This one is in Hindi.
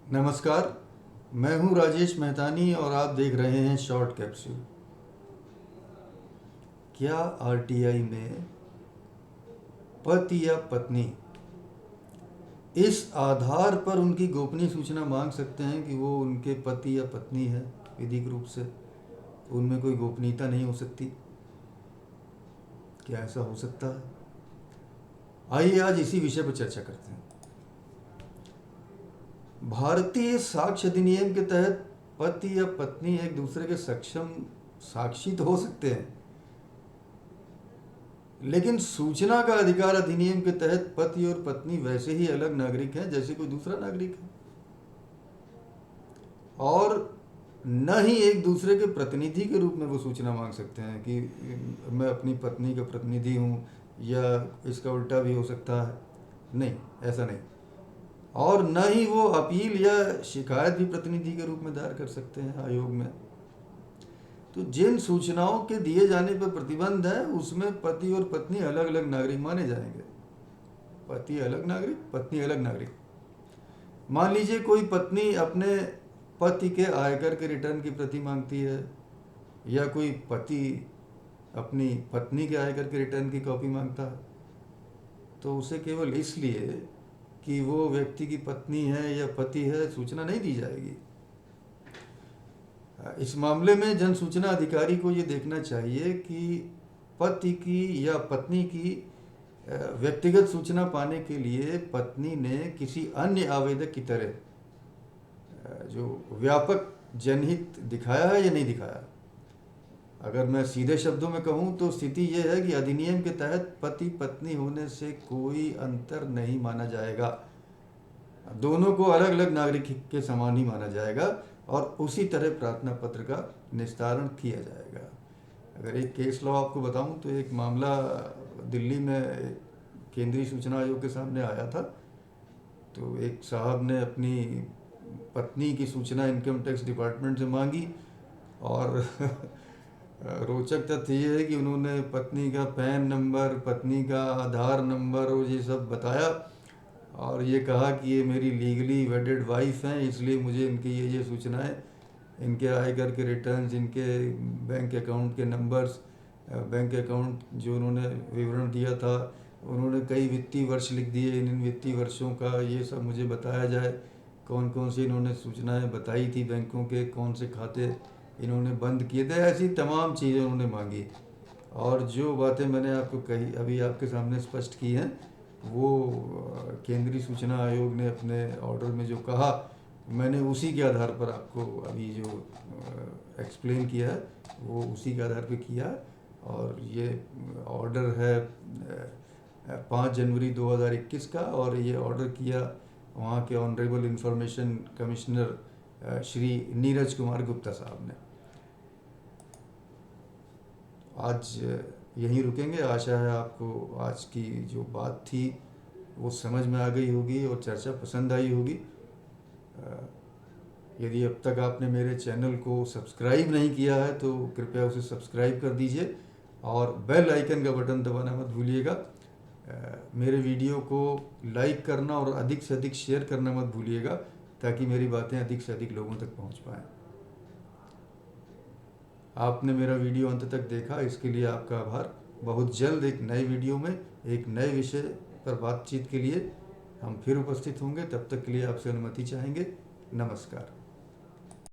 नमस्कार। मैं हूं राजेश मेहतानी और आप देख रहे हैं शॉर्ट कैप्सूल। क्या आरटीआई में पति या पत्नी इस आधार पर उनकी गोपनीय सूचना मांग सकते हैं कि वो उनके पति या पत्नी है? विधिक रूप से उनमें कोई गोपनीयता नहीं हो सकती? क्या ऐसा हो सकता है? आइए आज इसी विषय पर चर्चा करते हैं। भारतीय साक्ष्य अधिनियम के तहत पति या पत्नी एक दूसरे के सक्षम साक्षी तो हो सकते हैं, लेकिन सूचना का अधिकार अधिनियम के तहत पति और पत्नी वैसे ही अलग नागरिक हैं जैसे कोई दूसरा नागरिक है, और न ही एक दूसरे के प्रतिनिधि के रूप में वो सूचना मांग सकते हैं कि मैं अपनी पत्नी का प्रतिनिधि हूँ, या इसका उल्टा भी हो सकता है। नहीं, ऐसा नहीं। और न ही वो अपील या शिकायत भी प्रतिनिधि के रूप में दायर कर सकते हैं आयोग में। तो जिन सूचनाओं के दिए जाने पर प्रतिबंध है उसमें पति और पत्नी अलग अलग नागरिक माने जाएंगे। पति अलग नागरिक, पत्नी अलग नागरिक। मान लीजिए कोई पत्नी अपने पति के आयकर के रिटर्न की प्रति मांगती है, या कोई पति अपनी पत्नी के आयकर के रिटर्न की कॉपी मांगता है, तो उसे केवल इसलिए कि वो व्यक्ति की पत्नी है या पति है सूचना नहीं दी जाएगी। इस मामले में जन सूचना अधिकारी को ये देखना चाहिए कि पति की या पत्नी की व्यक्तिगत सूचना पाने के लिए पत्नी ने किसी अन्य आवेदक की तरह जो व्यापक जनहित दिखाया है या नहीं दिखाया। अगर मैं सीधे शब्दों में कहूँ तो स्थिति यह है कि अधिनियम के तहत पति पत्नी होने से कोई अंतर नहीं माना जाएगा। दोनों को अलग अलग नागरिक के समान ही माना जाएगा और उसी तरह प्रार्थना पत्र का निस्तारण किया जाएगा। अगर एक केस लॉ आपको बताऊं तो एक मामला दिल्ली में केंद्रीय सूचना आयोग के सामने आया था। तो एक साहब ने अपनी पत्नी की सूचना इनकम टैक्स डिपार्टमेंट से मांगी, और रोचक तथ्य ये है कि उन्होंने पत्नी का पैन नंबर, पत्नी का आधार नंबर और ये सब बताया, और ये कहा कि ये मेरी लीगली वेडेड वाइफ हैं, इसलिए मुझे इनकी ये सूचनाएं, इनके आयकर के रिटर्न्स, इनके बैंक अकाउंट के नंबर्स, बैंक अकाउंट जो उन्होंने विवरण दिया था, उन्होंने कई वित्तीय वर्ष लिख दिए, इन वित्तीय वर्षों का ये सब मुझे बताया जाए, कौन कौन सी इन्होंने सूचनाएं बताई थी बैंकों के, कौन से खाते इन्होंने बंद किए थे, ऐसी तमाम चीज़ें उन्होंने मांगी। और जो बातें मैंने आपको कही, अभी आपके सामने स्पष्ट की हैं, वो केंद्रीय सूचना आयोग ने अपने ऑर्डर में जो कहा, मैंने उसी के आधार पर आपको अभी जो एक्सप्लेन किया है वो उसी के आधार पे किया। और ये ऑर्डर है 5 जनवरी 2021 का, और ये ऑर्डर किया वहाँ के honourable information commissioner Shri Neeraj Kumar Gupta साहब ने। आज यहीं रुकेंगे। आशा है आपको आज की जो बात थी वो समझ में आ गई होगी और चर्चा पसंद आई होगी। यदि अब तक आपने मेरे चैनल को सब्सक्राइब नहीं किया है तो कृपया उसे सब्सक्राइब कर दीजिए, और बेल आइकन का बटन दबाना मत भूलिएगा। मेरे वीडियो को लाइक करना और अधिक से अधिक शेयर करना मत भूलिएगा, ताकि मेरी बातें अधिक से अधिक लोगों तक पहुंच पाएँ। आपने मेरा वीडियो अंत तक देखा, इसके लिए आपका आभार। बहुत जल्द एक नए वीडियो में एक नए विषय पर बातचीत के लिए हम फिर उपस्थित होंगे। तब तक के लिए आपसे अनुमति चाहेंगे। नमस्कार।